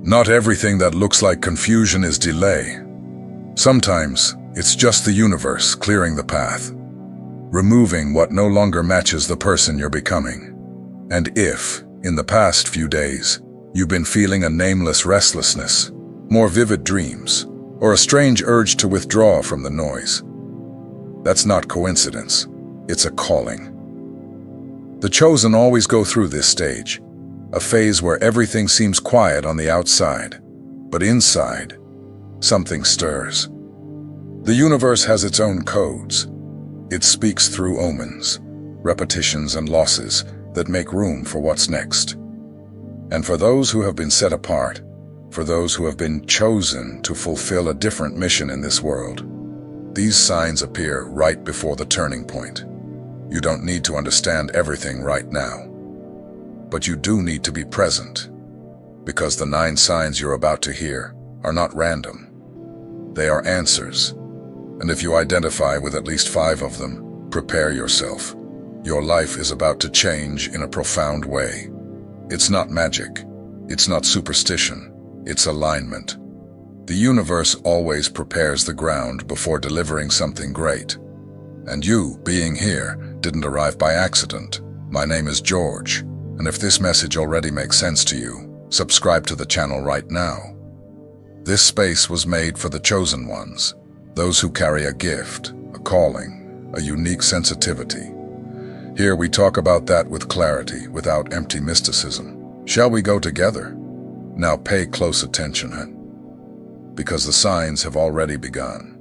Not everything that looks like confusion is delay. Sometimes it's just the universe clearing the path, removing what no longer matches the person you're becoming. And if, in the past few days, you've been feeling a nameless restlessness, more vivid dreams, or a strange urge to withdraw from the noise, that's not coincidence, it's a calling. The chosen always go through this stage, a phase where everything seems quiet on the outside, but inside, something stirs. The universe has its own codes. It speaks through omens, repetitions and losses that make room for what's next. And for those who have been set apart, for those who have been chosen to fulfill a different mission in this world, these signs appear right before the turning point. You don't need to understand everything right now, but you do need to be present, because the 9 signs you're about to hear are not random. They are answers, and if you identify with at least 5 of them, prepare yourself. Your life is about to change in a profound way. It's not magic, it's not superstition, it's alignment. The universe always prepares the ground before delivering something great. And you, being here, didn't arrive by accident. My name is George, and if this message already makes sense to you, subscribe to the channel right now. This space was made for the chosen ones, those who carry a gift, a calling, a unique sensitivity. Here we talk about that with clarity, without empty mysticism. Shall we go together? Now pay close attention, because the signs have already begun.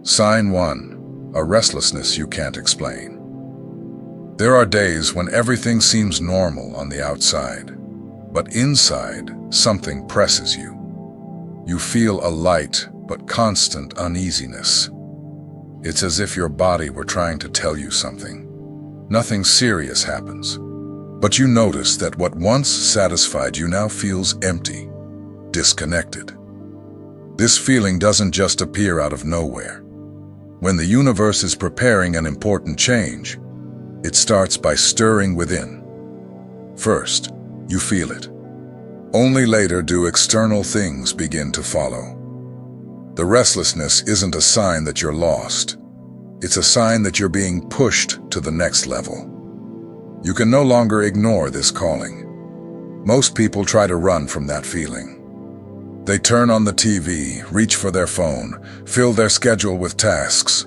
Sign 1, a restlessness you can't explain. There are days when everything seems normal on the outside, but inside, something presses you. You feel a light but constant uneasiness. It's as if your body were trying to tell you something. Nothing serious happens, but you notice that what once satisfied you now feels empty, disconnected. This feeling doesn't just appear out of nowhere. When the universe is preparing an important change, it starts by stirring within. First, you feel it. Only later do external things begin to follow. The restlessness isn't a sign that you're lost. It's a sign that you're being pushed to the next level. You can no longer ignore this calling. Most people try to run from that feeling. They turn on the TV, reach for their phone, fill their schedule with tasks.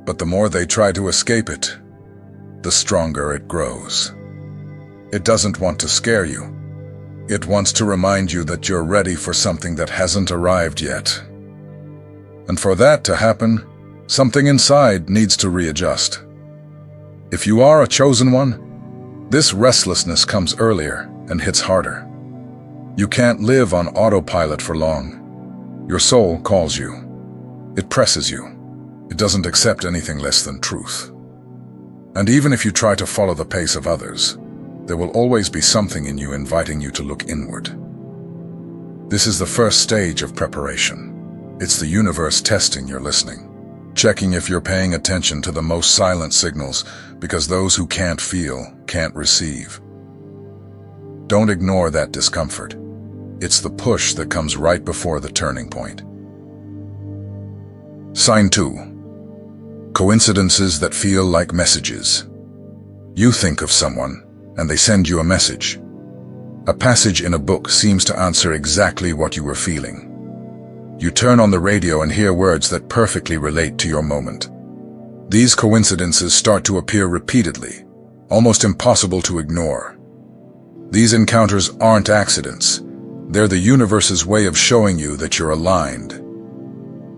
But the more they try to escape it, the stronger it grows. It doesn't want to scare you. It wants to remind you that you're ready for something that hasn't arrived yet. And for that to happen, something inside needs to readjust. If you are a chosen one, this restlessness comes earlier and hits harder. You can't live on autopilot for long. Your soul calls you. It presses you. It doesn't accept anything less than truth. And even if you try to follow the pace of others, there will always be something in you inviting you to look inward. This is the first stage of preparation. It's the universe testing your listening, checking if you're paying attention to the most silent signals, because those who can't feel can't receive. Don't ignore that discomfort. It's the push that comes right before the turning point. Sign 2. Coincidences that feel like messages. You think of someone, and they send you a message. A passage in a book seems to answer exactly what you were feeling. You turn on the radio and hear words that perfectly relate to your moment. These coincidences start to appear repeatedly, almost impossible to ignore. These encounters aren't accidents. They're the universe's way of showing you that you're aligned.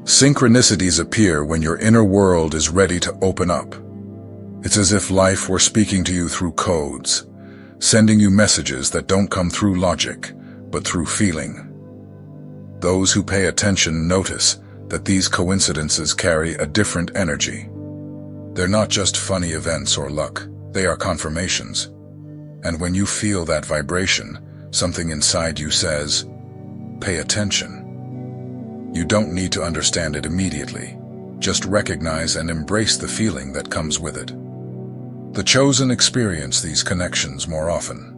Synchronicities appear when your inner world is ready to open up. It's as if life were speaking to you through codes, sending you messages that don't come through logic, but through feeling. Those who pay attention notice that these coincidences carry a different energy. They're not just funny events or luck, they are confirmations. And when you feel that vibration, something inside you says, pay attention. You don't need to understand it immediately. Just recognize and embrace the feeling that comes with it. The chosen experience these connections more often.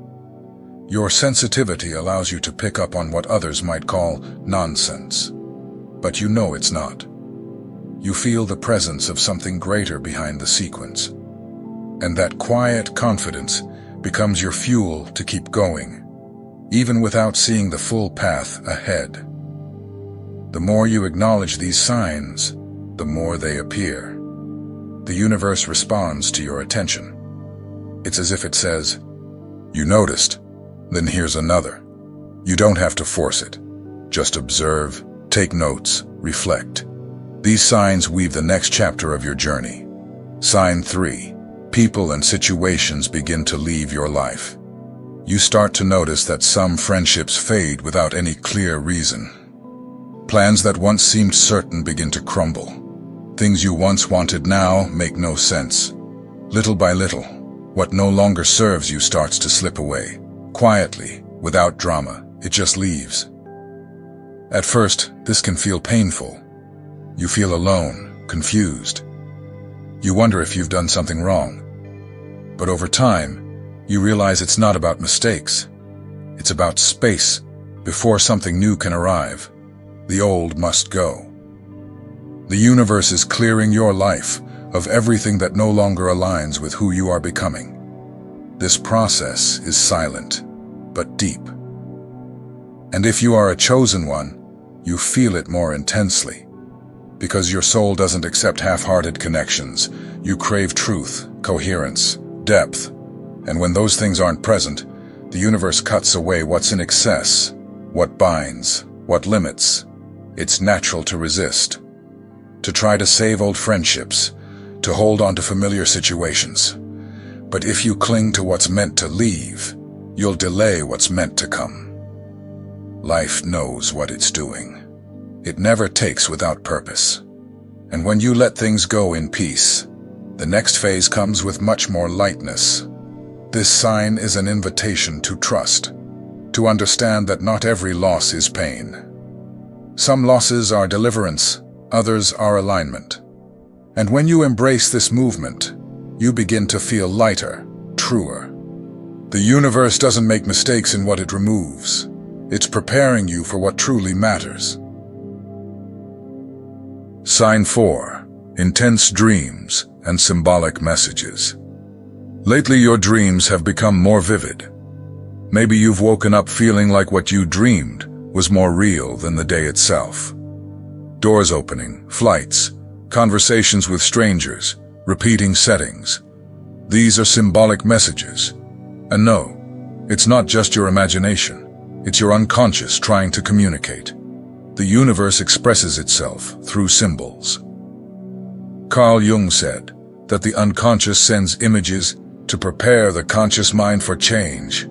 Your sensitivity allows you to pick up on what others might call nonsense. But you know it's not. You feel the presence of something greater behind the sequence. And that quiet confidence becomes your fuel to keep going, even without seeing the full path ahead. The more you acknowledge these signs, the more they appear. The universe responds to your attention. It's as if it says, "You noticed, then here's another." You don't have to force it. Just observe, take notes, reflect. These signs weave the next chapter of your journey. Sign 3. People and situations begin to leave your life. You start to notice that some friendships fade without any clear reason. Plans that once seemed certain begin to crumble. Things you once wanted now make no sense. Little by little, what no longer serves you starts to slip away. Quietly, without drama, it just leaves. At first, this can feel painful. You feel alone, confused. You wonder if you've done something wrong. But over time, you realize it's not about mistakes. It's about space. Before something new can arrive, the old must go. The universe is clearing your life of everything that no longer aligns with who you are becoming. This process is silent, but deep. And if you are a chosen one, you feel it more intensely. Because your soul doesn't accept half-hearted connections. You crave truth, coherence, depth. And when those things aren't present, the universe cuts away what's in excess, what binds, what limits. It's natural to resist, to try to save old friendships, to hold on to familiar situations. But if you cling to what's meant to leave, you'll delay what's meant to come. Life knows what it's doing. It never takes without purpose. And when you let things go in peace, the next phase comes with much more lightness. This sign is an invitation to trust, to understand that not every loss is pain. Some losses are deliverance, others are alignment. And when you embrace this movement, you begin to feel lighter, truer. The universe doesn't make mistakes in what it removes. It's preparing you for what truly matters. Sign 4. Intense dreams and symbolic messages. Lately, your dreams have become more vivid. Maybe you've woken up feeling like what you dreamed was more real than the day itself. Doors opening, flights, conversations with strangers, repeating settings. These are symbolic messages. And no, it's not just your imagination. It's your unconscious trying to communicate. The universe expresses itself through symbols. Carl Jung said that the unconscious sends images to prepare the conscious mind for change.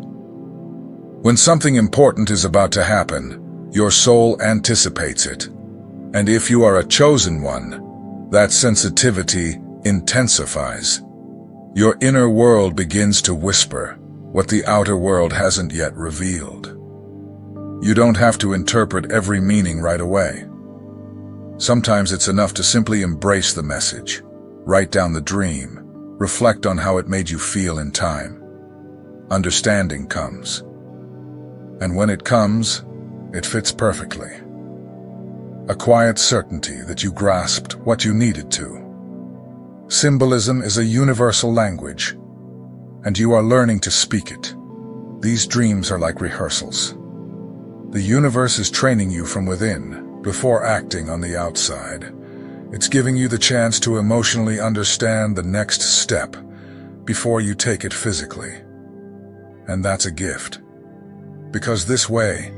When something important is about to happen, your soul anticipates it. And if you are a chosen one, that sensitivity intensifies. Your inner world begins to whisper what the outer world hasn't yet revealed. You don't have to interpret every meaning right away. Sometimes it's enough to simply embrace the message, write down the dream, reflect on how it made you feel in time. Understanding comes. And when it comes, it fits perfectly. A quiet certainty that you grasped what you needed to. Symbolism is a universal language, and you are learning to speak it. These dreams are like rehearsals. The universe is training you from within before acting on the outside. It's giving you the chance to emotionally understand the next step before you take it physically. And that's a gift. Because this way,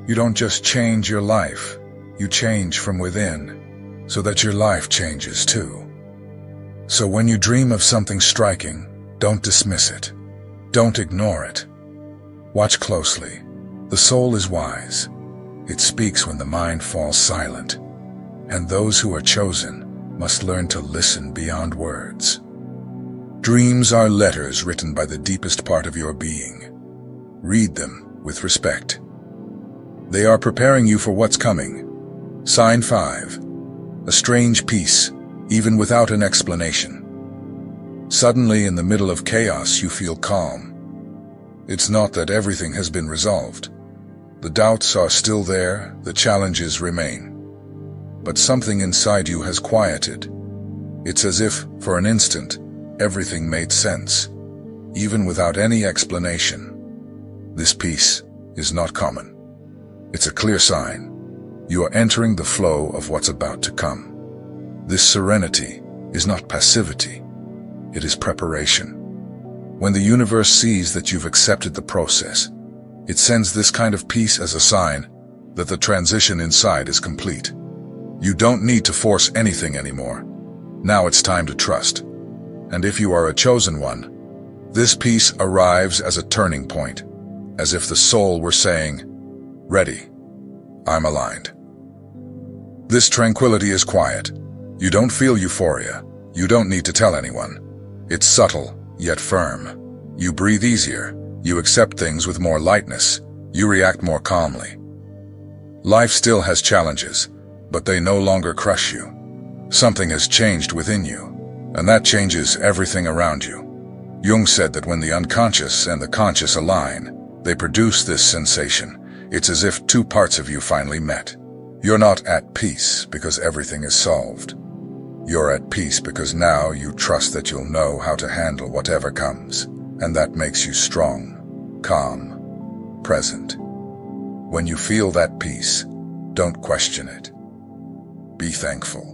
you don't just change your life, you change from within, so that your life changes too. So when you dream of something striking, don't dismiss it. Don't ignore it. Watch closely. The soul is wise. It speaks when the mind falls silent. And those who are chosen must learn to listen beyond words. Dreams are letters written by the deepest part of your being. Read them with respect. They are preparing you for what's coming. Sign 5. A strange peace, even without an explanation. Suddenly, in the middle of chaos, you feel calm. It's not that everything has been resolved. The doubts are still there, the challenges remain. But something inside you has quieted. It's as if, for an instant, everything made sense, even without any explanation. This peace is not common. It's a clear sign. You are entering the flow of what's about to come. This serenity is not passivity. It is preparation. When the universe sees that you've accepted the process, it sends this kind of peace as a sign that the transition inside is complete. You don't need to force anything anymore. Now it's time to trust. And if you are a chosen one, this peace arrives as a turning point, as if the soul were saying, "Ready, I'm aligned." This tranquility is quiet. You don't feel euphoria. You don't need to tell anyone. It's subtle, yet firm. You breathe easier. You accept things with more lightness. You react more calmly. Life still has challenges, but they no longer crush you. Something has changed within you, and that changes everything around you. Jung said that when the unconscious and the conscious align, they produce this sensation. It's as if two parts of you finally met. You're not at peace because everything is solved. You're at peace because now you trust that you'll know how to handle whatever comes, and that makes you strong, calm, present. When you feel that peace, don't question it. Be thankful.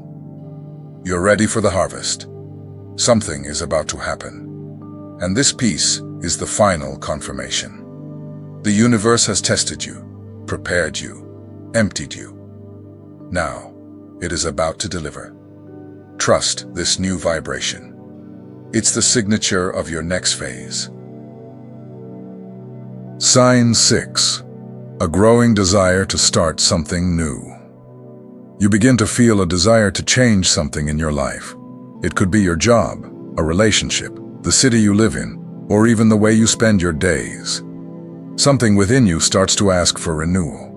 You're ready for the harvest. Something is about to happen. And this peace is the final confirmation. The universe has tested you, prepared you, emptied you. Now, it is about to deliver. Trust this new vibration. It's the signature of your next phase. Sign 6. A growing desire to start something new. You begin to feel a desire to change something in your life. It could be your job, a relationship, the city you live in, or even the way you spend your days. Something within you starts to ask for renewal.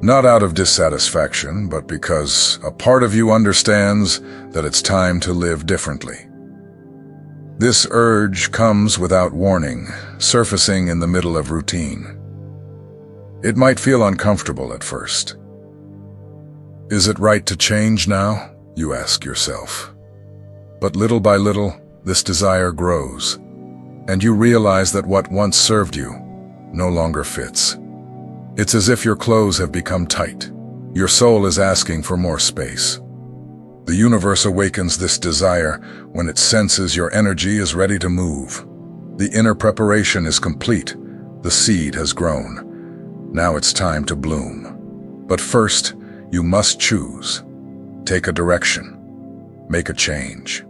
Not out of dissatisfaction, but because a part of you understands that it's time to live differently. This urge comes without warning, surfacing in the middle of routine. It might feel uncomfortable at first. Is it right to change now? You ask yourself. But little by little, this desire grows, and you realize that what once served you no longer fits. It's as if your clothes have become tight. Your soul is asking for more space. The universe awakens this desire when it senses your energy is ready to move. The inner preparation is complete. The seed has grown. Now it's time to bloom. But first, you must choose. Take a direction. Make a change.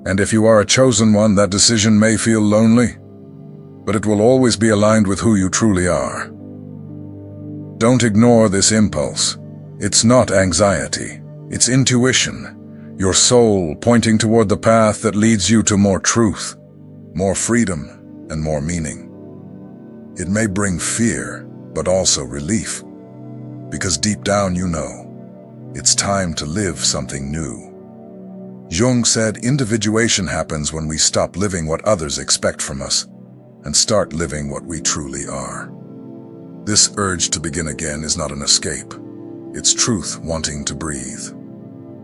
And if you are a chosen one, that decision may feel lonely, but it will always be aligned with who you truly are. Don't ignore this impulse. It's not anxiety. It's intuition. Your soul pointing toward the path that leads you to more truth, more freedom, and more meaning. It may bring fear, but also relief, because deep down you know it's time to live something new. Jung said individuation happens when we stop living what others expect from us and start living what we truly are. This urge to begin again is not an escape. It's truth wanting to breathe.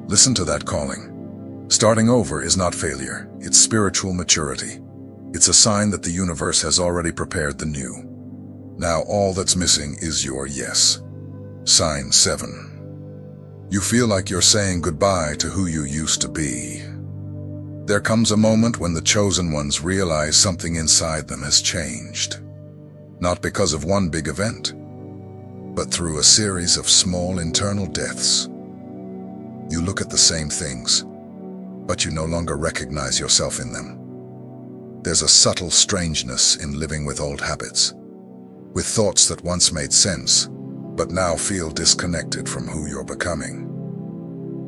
Listen to that calling. Starting over is not failure. It's spiritual maturity. It's a sign that the universe has already prepared the new. Now all that's missing is your yes. Sign 7. You feel like you're saying goodbye to who you used to be. There comes a moment when the chosen ones realize something inside them has changed. Not because of one big event, but through a series of small internal deaths. You look at the same things, but you no longer recognize yourself in them. There's a subtle strangeness in living with old habits, with thoughts that once made sense, but now feel disconnected from who you're becoming.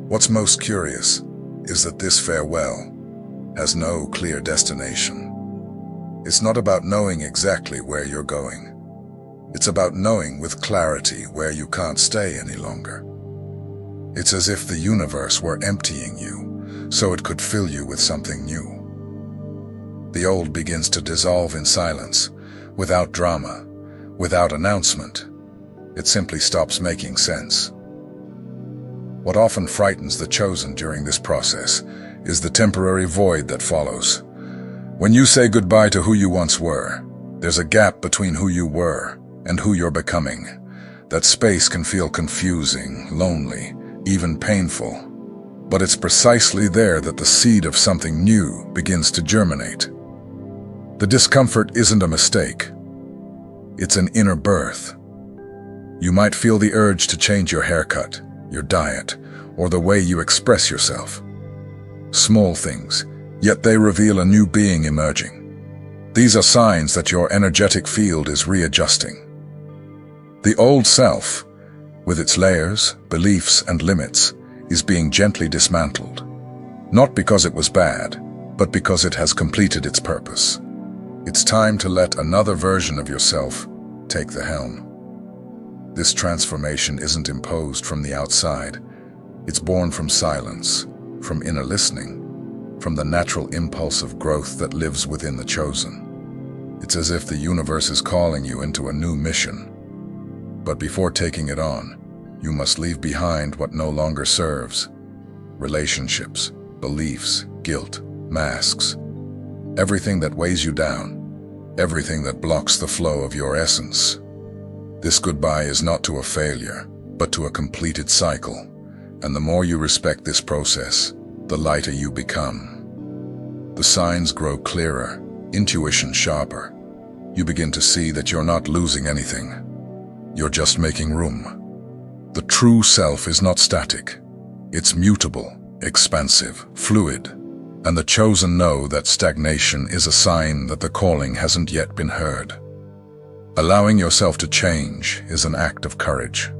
What's most curious is that this farewell has no clear destination. It's not about knowing exactly where you're going. It's about knowing with clarity where you can't stay any longer. It's as if the universe were emptying you, so it could fill you with something new. The old begins to dissolve in silence, without drama, without announcement. It simply stops making sense. What often frightens the chosen during this process is the temporary void that follows. When you say goodbye to who you once were, there's a gap between who you were and who you're becoming. That space can feel confusing, lonely, even painful. But it's precisely there that the seed of something new begins to germinate. The discomfort isn't a mistake. It's an inner birth. You might feel the urge to change your haircut, your diet, or the way you express yourself. Small things, yet they reveal a new being emerging. These are signs that your energetic field is readjusting. The old self, with its layers, beliefs, and limits, is being gently dismantled. Not because it was bad, but because it has completed its purpose. It's time to let another version of yourself take the helm. This transformation isn't imposed from the outside. It's born from silence, from inner listening, from the natural impulse of growth that lives within the chosen. It's as if the universe is calling you into a new mission. But before taking it on, you must leave behind what no longer serves. Relationships, beliefs, guilt, masks. Everything that weighs you down. Everything that blocks the flow of your essence. This goodbye is not to a failure, but to a completed cycle. And the more you respect this process, the lighter you become. The signs grow clearer, intuition sharper. You begin to see that you're not losing anything. You're just making room. The true self is not static. It's mutable, expansive, fluid. And the chosen know that stagnation is a sign that the calling hasn't yet been heard. Allowing yourself to change is an act of courage.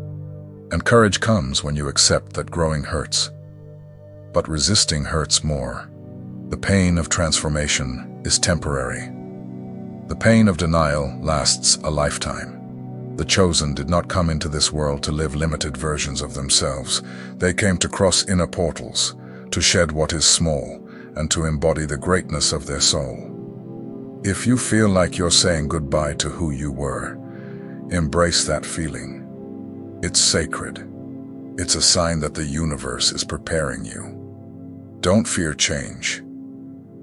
And courage comes when you accept that growing hurts. But resisting hurts more. The pain of transformation is temporary. The pain of denial lasts a lifetime. The chosen did not come into this world to live limited versions of themselves. They came to cross inner portals, to shed what is small, and to embody the greatness of their soul. If you feel like you're saying goodbye to who you were, embrace that feeling. It's sacred. It's a sign that the universe is preparing you. Don't fear change.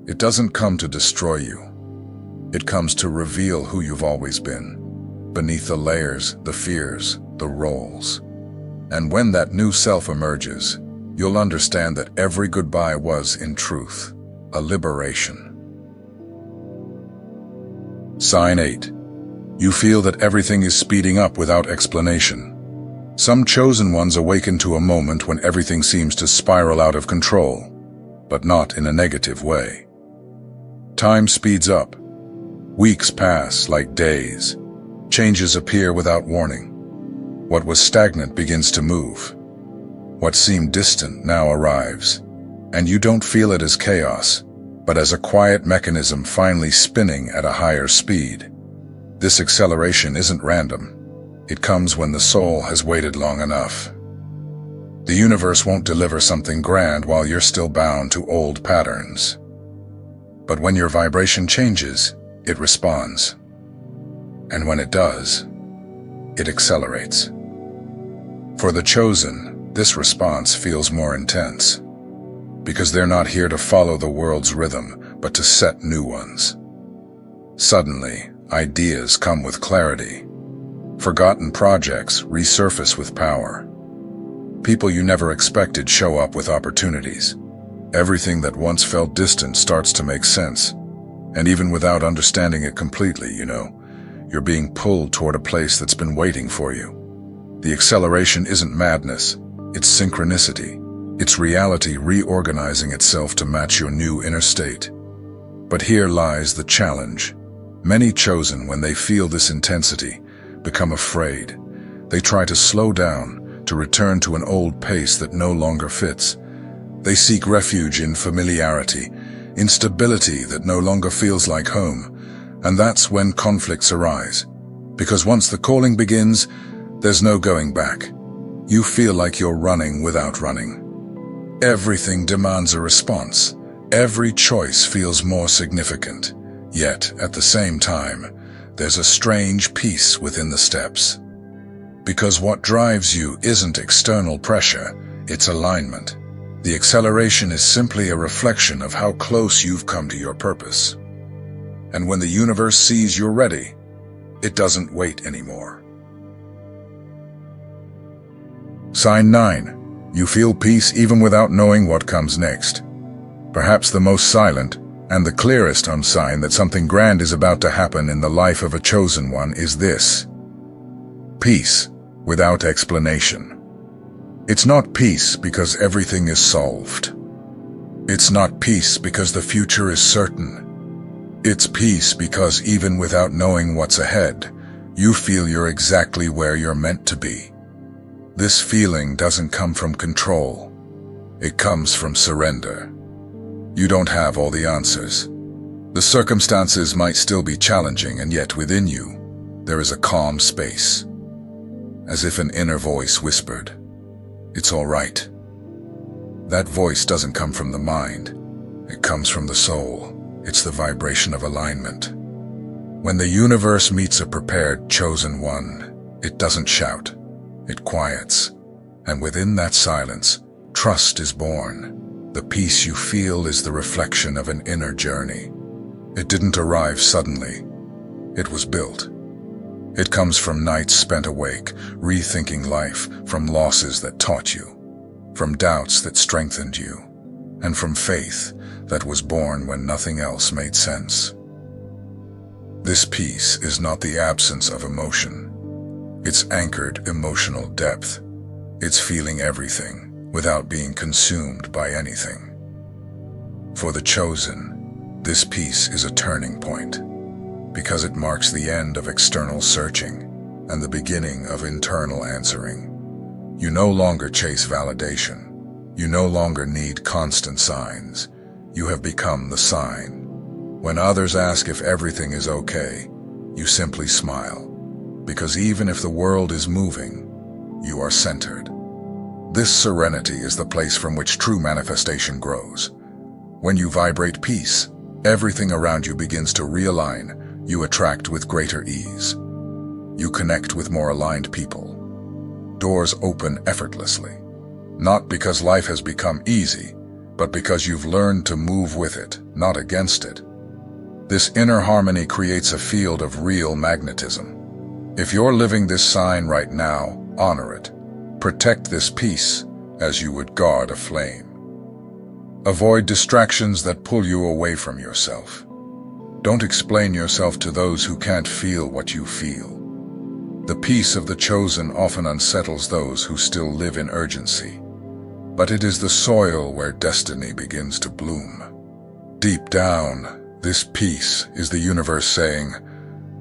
It doesn't come to destroy you. It comes to reveal who you've always been, beneath the layers, the fears, the roles. And when that new self emerges, you'll understand that every goodbye was, in truth, a liberation. Sign 8. You feel that everything is speeding up without explanation. Some chosen ones awaken to a moment when everything seems to spiral out of control, but not in a negative way. Time speeds up. Weeks pass like days. Changes appear without warning. What was stagnant begins to move. What seemed distant now arrives, and you don't feel it as chaos, but as a quiet mechanism finally spinning at a higher speed. This acceleration isn't random. It comes when the soul has waited long enough. The universe won't deliver something grand while you're still bound to old patterns. But when your vibration changes, it responds. And when it does, it accelerates. For the chosen, this response feels more intense, because they're not here to follow the world's rhythm, but to set new ones. Suddenly, ideas come with clarity. Forgotten projects resurface with power. People you never expected show up with opportunities. Everything that once felt distant starts to make sense. And even without understanding it completely, you're being pulled toward a place that's been waiting for you. The acceleration isn't madness, it's synchronicity. It's reality reorganizing itself to match your new inner state. But here lies the challenge. Many chosen, when they feel this intensity, become afraid. They try to slow down, to return to an old pace that no longer fits. They seek refuge in familiarity, in stability that no longer feels like home. And that's when conflicts arise. Because once the calling begins, there's no going back. You feel like you're running without running. Everything demands a response. Every choice feels more significant. Yet, at the same time, there's a strange peace within the steps. Because what drives you isn't external pressure, it's alignment. The acceleration is simply a reflection of how close you've come to your purpose. And when the universe sees you're ready, it doesn't wait anymore. Sign 9. You feel peace even without knowing what comes next. Perhaps the most silent and the clearest sign that something grand is about to happen in the life of a chosen one is this: peace without explanation. It's not peace because everything is solved. It's not peace because the future is certain. It's peace because even without knowing what's ahead, you feel you're exactly where you're meant to be. This feeling doesn't come from control. It comes from surrender. You don't have all the answers. The circumstances might still be challenging, and yet within you, there is a calm space. As if an inner voice whispered, "It's all right." That voice doesn't come from the mind. It comes from the soul. It's the vibration of alignment. When the universe meets a prepared, chosen one, it doesn't shout. It quiets. And within that silence, trust is born. The peace you feel is the reflection of an inner journey. It didn't arrive suddenly. It was built. It comes from nights spent awake, rethinking life, from losses that taught you, from doubts that strengthened you, and from faith that was born when nothing else made sense. This peace is not the absence of emotion. It's anchored emotional depth. It's feeling everything without being consumed by anything. For the chosen, this peace is a turning point, because it marks the end of external searching and the beginning of internal answering. You no longer chase validation. You no longer need constant signs. You have become the sign. When others ask if everything is okay, you simply smile, because even if the world is moving, you are centered. This serenity is the place from which true manifestation grows. When you vibrate peace, everything around you begins to realign. You attract with greater ease. You connect with more aligned people. Doors open effortlessly, not because life has become easy, but because you've learned to move with it, not against it. This inner harmony creates a field of real magnetism. If you're living this sign right now, honor it. Protect this peace as you would guard a flame. Avoid distractions that pull you away from yourself. Don't explain yourself to those who can't feel what you feel. The peace of the chosen often unsettles those who still live in urgency. But it is the soil where destiny begins to bloom. Deep down, this peace is the universe saying,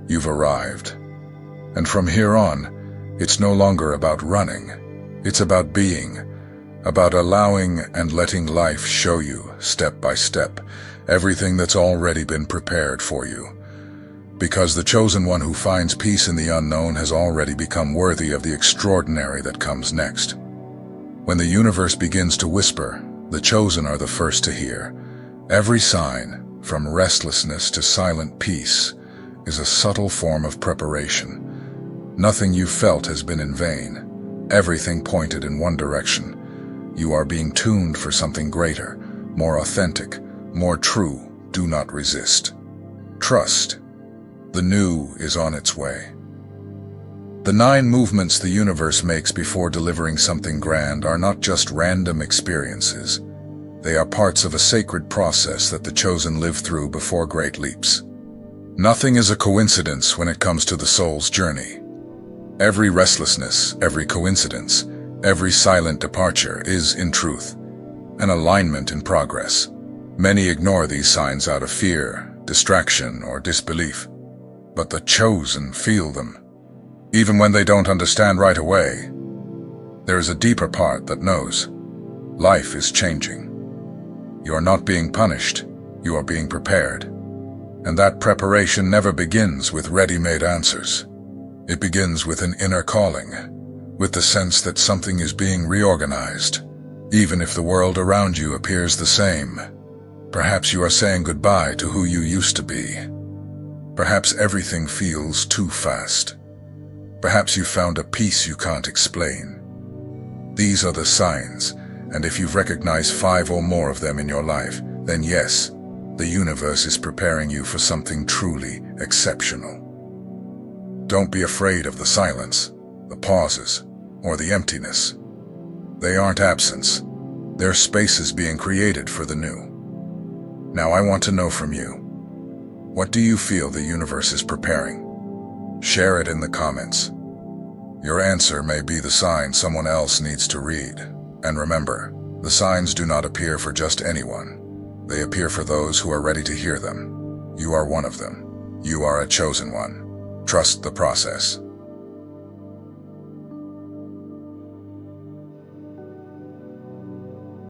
"You've arrived." And from here on, it's no longer about running. It's about being, about allowing and letting life show you, step by step, everything that's already been prepared for you. Because the chosen one who finds peace in the unknown has already become worthy of the extraordinary that comes next. When the universe begins to whisper, the chosen are the first to hear. Every sign, from restlessness to silent peace, is a subtle form of preparation. Nothing you felt has been in vain. Everything pointed in one direction. You are being tuned for something greater, more authentic, more true. Do not resist. Trust. The new is on its way. The 9 movements the universe makes before delivering something grand are not just random experiences. They are parts of a sacred process that the chosen live through before great leaps. Nothing is a coincidence when it comes to the soul's journey. Every restlessness, every coincidence, every silent departure is, in truth, an alignment in progress. Many ignore these signs out of fear, distraction, or disbelief. But the chosen feel them. Even when they don't understand right away, there is a deeper part that knows. Life is changing. You are not being punished, you are being prepared. And that preparation never begins with ready-made answers. It begins with an inner calling, with the sense that something is being reorganized. Even if the world around you appears the same, perhaps you are saying goodbye to who you used to be. Perhaps everything feels too fast. Perhaps you found a peace you can't explain. These are the signs, and if you've recognized 5 or more of them in your life, then yes, the universe is preparing you for something truly exceptional. Don't be afraid of the silence, the pauses, or the emptiness. They aren't absence. They're spaces being created for the new. Now I want to know from you. What do you feel the universe is preparing? Share it in the comments. Your answer may be the sign someone else needs to read. And remember, the signs do not appear for just anyone. They appear for those who are ready to hear them. You are one of them. You are a chosen one. Trust the process.